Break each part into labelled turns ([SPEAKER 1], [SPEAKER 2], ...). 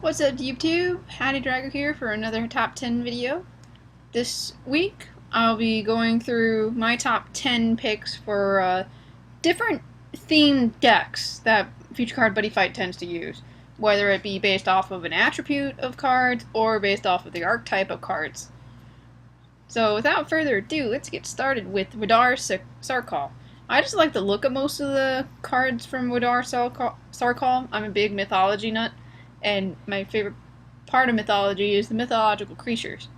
[SPEAKER 1] What's up YouTube? Hattie Drago here for another top 10 video. This week I'll be going through my top 10 picks for different themed decks that Future Card Buddyfight tends to use, whether it be based off of an attribute of cards or based off of the archetype of cards. So without further ado, let's get started with Wadar Sarkal. I just like the look of most of the cards from Wadar Sarkal. I'm a big mythology nut, and my favorite part of mythology is the mythological creatures.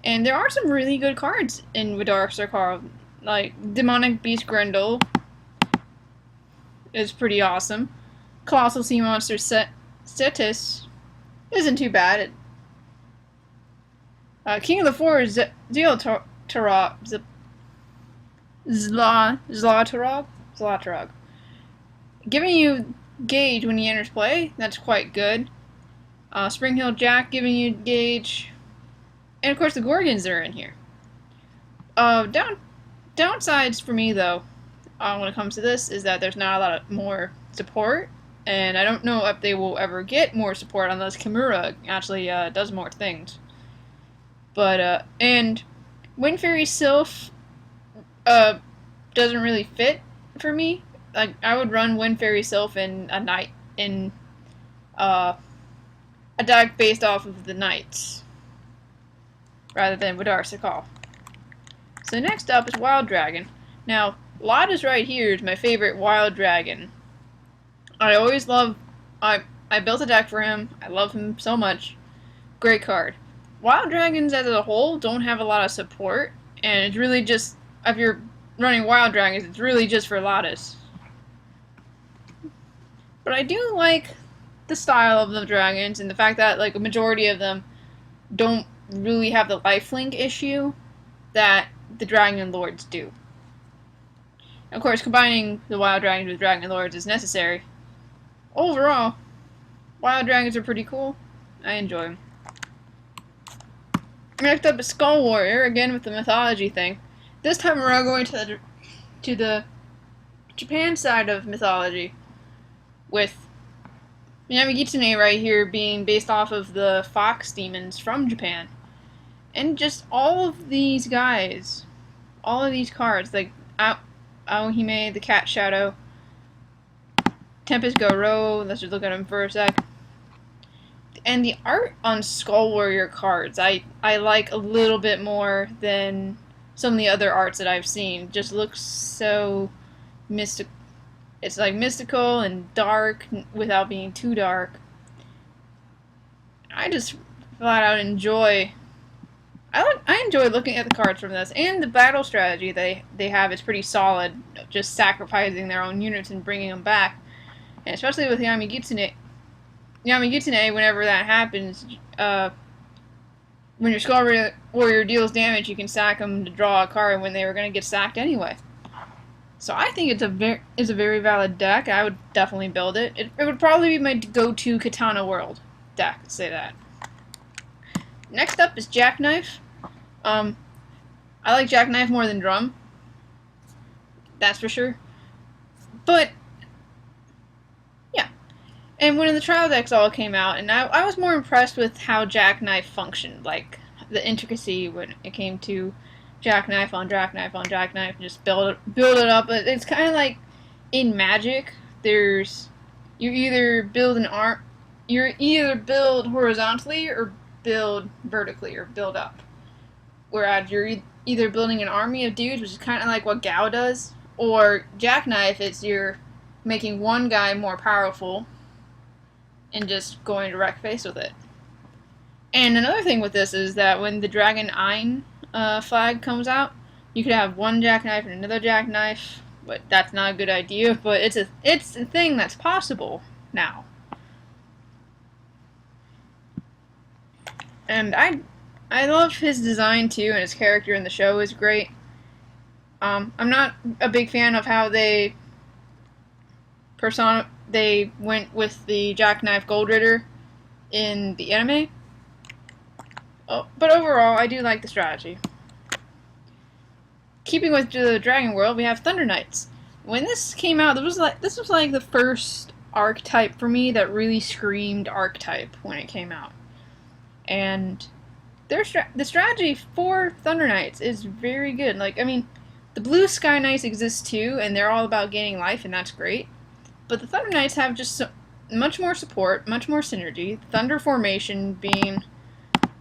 [SPEAKER 1] And there are some really good cards in Wadar Sarkal, like Demonic Beast Grendel is pretty awesome. Colossal Sea Monster Cetus isn't too bad. King of the Forest Zlatarog. Giving you gauge when he enters play, that's quite good. Spring Hill Jack giving you gauge. And of course the Gorgons are in here. Downsides for me though, when it comes to this, is that there's not a lot of more support. And I don't know if they will ever get more support unless Kimura actually does more things. But, and Wind Fairy Sylph doesn't really fit for me. Like, I would run Wind Fairy Sylph in a deck based off of the Knights, rather than Wadar Sarkal. So next up is Wild Dragon. Now, Lotus right here is my favorite Wild Dragon. I built a deck for him. I love him so much. Great card. Wild Dragons as a whole don't have a lot of support, and it's really just, if you're running Wild Dragons, it's really just for Lotus. But I do like the style of the dragons, and the fact that like a majority of them don't really have the lifelink issue that the Dragon Lords do. Of course, combining the Wild Dragons with Dragon Lords is necessary. Overall, Wild Dragons are pretty cool. I enjoy them. Next up is Skull Warrior, again with the mythology thing. This time we're going to the Japan side of mythology, with Yamagitsune right here being based off of the fox demons from Japan. And just all of these guys, all of these cards, like Aohime, the Cat Shadow, Tempest Goro, let's just look at him for a sec. And the art on Skull Warrior cards, I like a little bit more than some of the other arts that I've seen. Just looks so mystic. It's like mystical and dark without being too dark. I just flat out enjoy. I enjoy looking at the cards from this, and the battle strategy they have is pretty solid. Just sacrificing their own units and bringing them back, and especially with Yamagitsune, whenever that happens, when your Skull Warrior deals damage, you can sack them to draw a card when they were going to get sacked anyway. So I think it's a very valid deck. I would definitely build it. It would probably be my go-to Katana World deck, let's say that. Next up is Jackknife. I like Jackknife more than Drum. That's for sure. But and when the trial decks all came out, and I was more impressed with how Jackknife functioned, like the intricacy when it came to Jackknife on Jackknife on Jackknife, and just build it up. But it's kind of like in Magic. You either build horizontally or build vertically or build up. Whereas you're either building an army of dudes, which is kind of like what Gao does, or Jackknife, it's you're making one guy more powerful and just going direct face with it. And another thing with this is that when the Dragon Ein flag comes out, you could have one Jackknife and another Jackknife, but that's not a good idea. But it's a thing that's possible now. And I love his design too, and his character in the show is great. I'm not a big fan of how they went with the Jackknife Gold Ritter in the anime. But overall, I do like the strategy. Keeping with the Dragon World, we have Thunder Knights. When this came out, this was like the first archetype for me that really screamed archetype when it came out. And the strategy for Thunder Knights is very good. Like, I mean, the Blue Sky Knights exist too, and they're all about gaining life, and that's great. But the Thunder Knights have just much more support, much more synergy. Thunder Formation being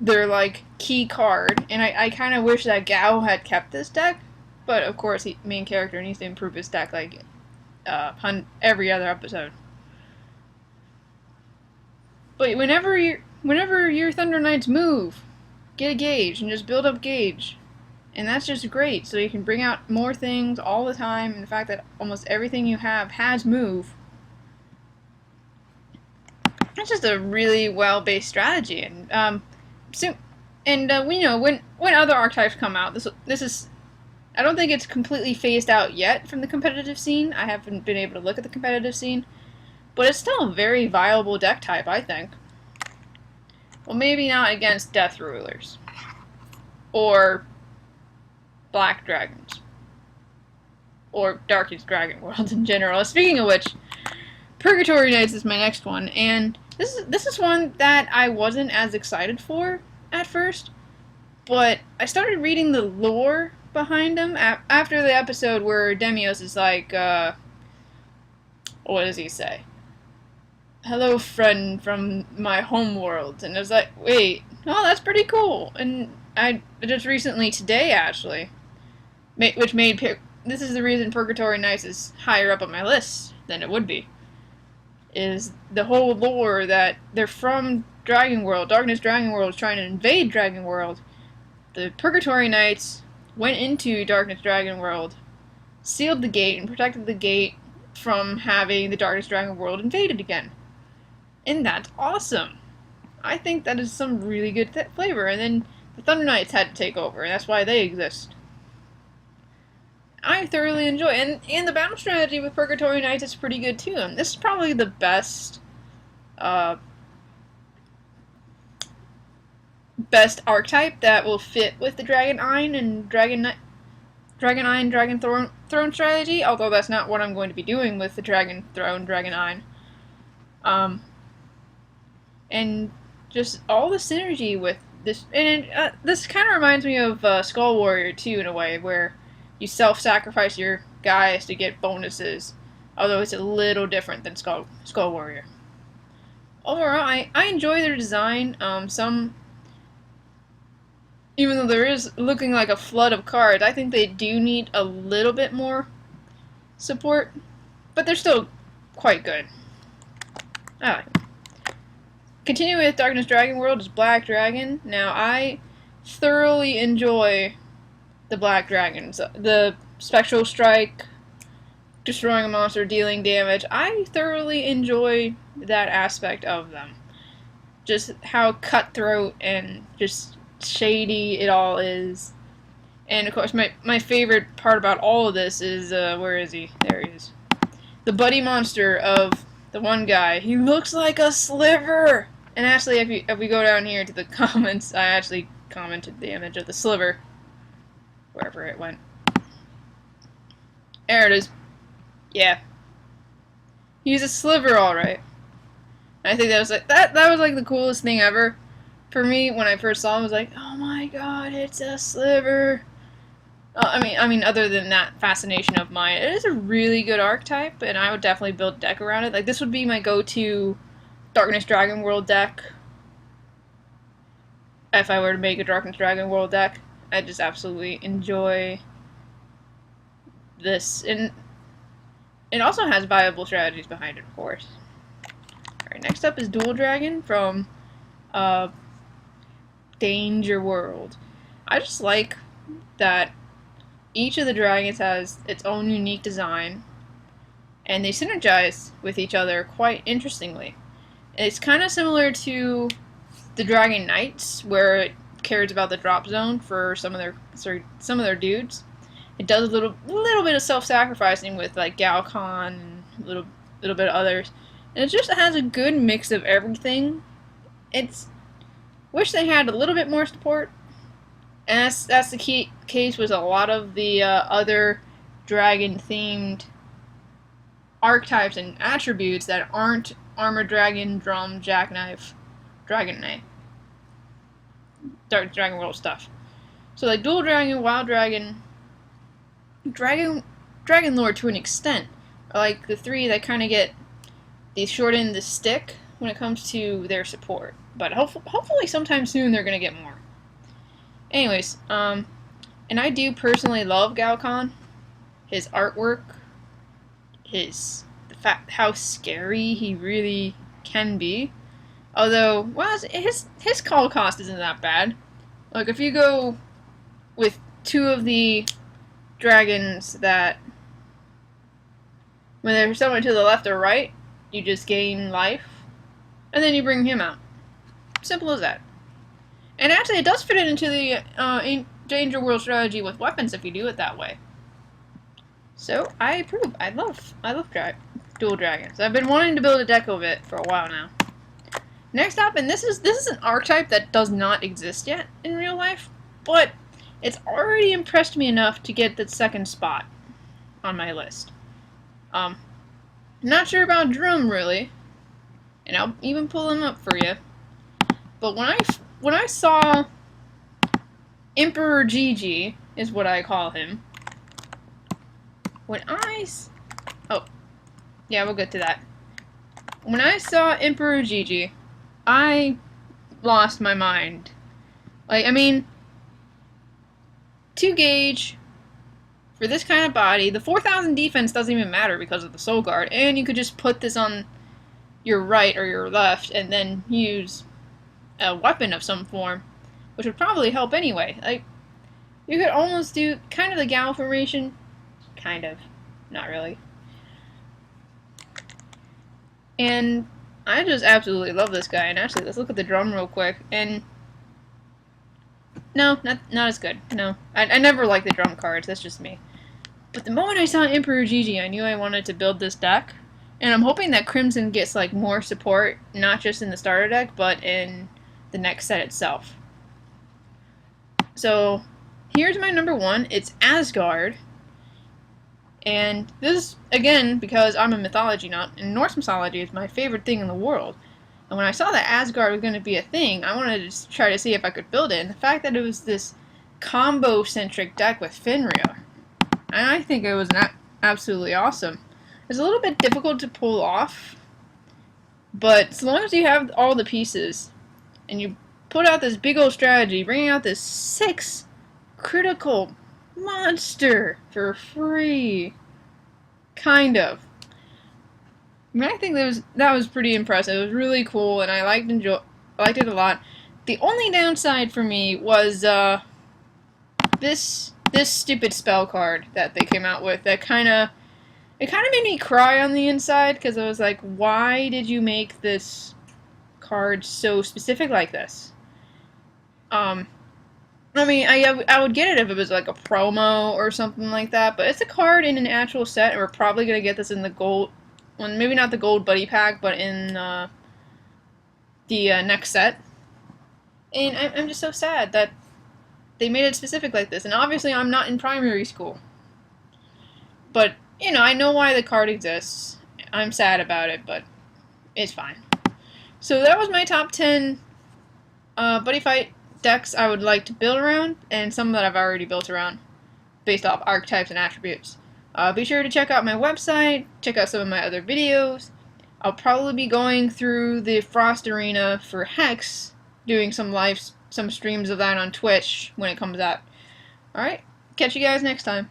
[SPEAKER 1] their, like, key card. And I kind of wish that Gao had kept this deck. But, of course, the main character needs to improve his deck, like, on every other episode. But whenever your Thunder Knights move, get a gauge and just build up gauge. And that's just great, so you can bring out more things all the time, and the fact that almost everything you have has move. That's just a really well-based strategy, and we know when other archetypes come out, this is, I don't think it's completely phased out yet from the competitive scene. I haven't been able to look at the competitive scene, but it's still a very viable deck type, I think. Well, maybe not against Death Rulers or Black Dragons, or Darkest Dragon World in general. Speaking of which, Purgatory Knights is my next one, and this is one that I wasn't as excited for at first, but I started reading the lore behind them after the episode where Demios is like, what does he say? Hello, friend from my home world. And I was like, wait, oh, that's pretty cool. And I just recently, today actually, which made this is the reason Purgatory Knights is higher up on my list than it would be, is the whole lore that they're from Dragon World. Darkness Dragon World is trying to invade Dragon World. The Purgatory Knights went into Darkness Dragon World, sealed the gate, and protected the gate from having the Darkness Dragon World invaded again. And that's awesome. I think that is some really good flavor. And then the Thunder Knights had to take over, and that's why they exist. I thoroughly enjoy it. And the battle strategy with Purgatory Knights is pretty good too. And this is probably the best archetype that will fit with the Dragon Iron and Dragon Throne strategy, although that's not what I'm going to be doing with the Dragon Throne, Dragon Iron. And just all the synergy with this, and this kind of reminds me of Skull Warrior too, in a way, where you self-sacrifice your guys to get bonuses, although it's a little different than Skull Warrior. Overall, I enjoy their design. Even though there is looking like a flood of cards, I think they do need a little bit more support, but they're still quite good. I like them. Continuing with Darkness Dragon World is Black Dragon. Now, I thoroughly enjoy the Black Dragons. The Spectral Strike, destroying a monster, dealing damage. I thoroughly enjoy that aspect of them. Just how cutthroat and just shady it all is. And of course, my favorite part about all of this is, where is he? There he is. The buddy monster of the one guy. He looks like a sliver! And actually, if we go down here to the comments, I actually commented the image of the sliver. Wherever it went. There it is. Yeah. He's a sliver, alright. I think that was like that was like the coolest thing ever for me when I first saw him. I was like, oh my god, it's a sliver. I mean, other than that fascination of mine, it is a really good archetype, and I would definitely build a deck around it. Like, this would be my go-to Darkness Dragon World deck. If I were to make a Darkness Dragon World deck, I just absolutely enjoy this. And it also has viable strategies behind it, of course. Alright, next up is Dual Dragon from Danger World. I just like that each of the dragons has its own unique design, and they synergize with each other quite interestingly. It's kind of similar to the Dragon Knights, where it cares about the drop zone for some of their dudes. It does a little bit of self-sacrificing with like Galcon and a little bit of others, and it just has a good mix of everything. Wish they had a little bit more support. And that's the case with a lot of the other dragon-themed archetypes and attributes that aren't armor dragon, drum, jackknife, dragon knight, dragon world stuff. So like dual dragon, wild dragon, dragon lord to an extent are like the three that kind of get the short end of the stick when it comes to their support. But hopefully sometime soon they're gonna get more. Anyways, and I do personally love Galcon, his artwork, the fact how scary he really can be. Although, well, his call cost isn't that bad. Like if you go with two of the dragons that, when they're somewhere to the left or right, you just gain life, and then you bring him out. Simple as that. And actually, it does fit into the Danger World strategy with weapons if you do it that way. So I approve. I love dual dragons. I've been wanting to build a deck of it for a while now. Next up, and this is an archetype that does not exist yet in real life, but it's already impressed me enough to get the second spot on my list. Not sure about Drum really, and I'll even pull him up for you. But when I saw Emperor Gigi is what I call him. Oh, yeah, we'll get to that. When I saw Emperor Gigi, I lost my mind. Like, I mean, 2 gauge for this kind of body. The 4,000 defense doesn't even matter because of the Soul Guard, and you could just put this on your right or your left and then use a weapon of some form, which would probably help anyway. Like, you could almost do kind of the Gal formation. Kind of. Not really. And I just absolutely love this guy. And actually, let's look at the drum real quick. And no, not as good. No. I never liked the drum cards. That's just me. But the moment I saw Emperor Gigi, I knew I wanted to build this deck. And I'm hoping that Crimson gets like more support, not just in the starter deck, but in the next set itself. So here's my number 1. It's Asgard. And this, again, because I'm a mythology nut, and Norse mythology is my favorite thing in the world. And when I saw that Asgard was going to be a thing, I wanted to try to see if I could build it. And the fact that it was this combo-centric deck with Fenrir, and I think it was absolutely awesome. It's a little bit difficult to pull off, but as long as you have all the pieces, and you put out this big old strategy, bringing out this 6 critical monster for free, kind of. I mean, I think that was pretty impressive. It was really cool, and I liked it a lot. The only downside for me was this stupid spell card that they came out with. It kind of made me cry on the inside because I was like, why did you make this card so specific like this? I mean, I would get it if it was like a promo or something like that, but it's a card in an actual set, and we're probably going to get this in the gold, well, maybe not the gold buddy pack, but in the next set. And I'm just so sad that they made it specific like this, and obviously I'm not in primary school. But, you know, I know why the card exists. I'm sad about it, but it's fine. So that was my top 10 Buddyfight decks I would like to build around, and some that I've already built around based off archetypes and attributes. Be sure to check out my website, check out some of my other videos. I'll probably be going through the Frost Arena for Hex, doing some streams of that on Twitch when it comes out. Alright, catch you guys next time.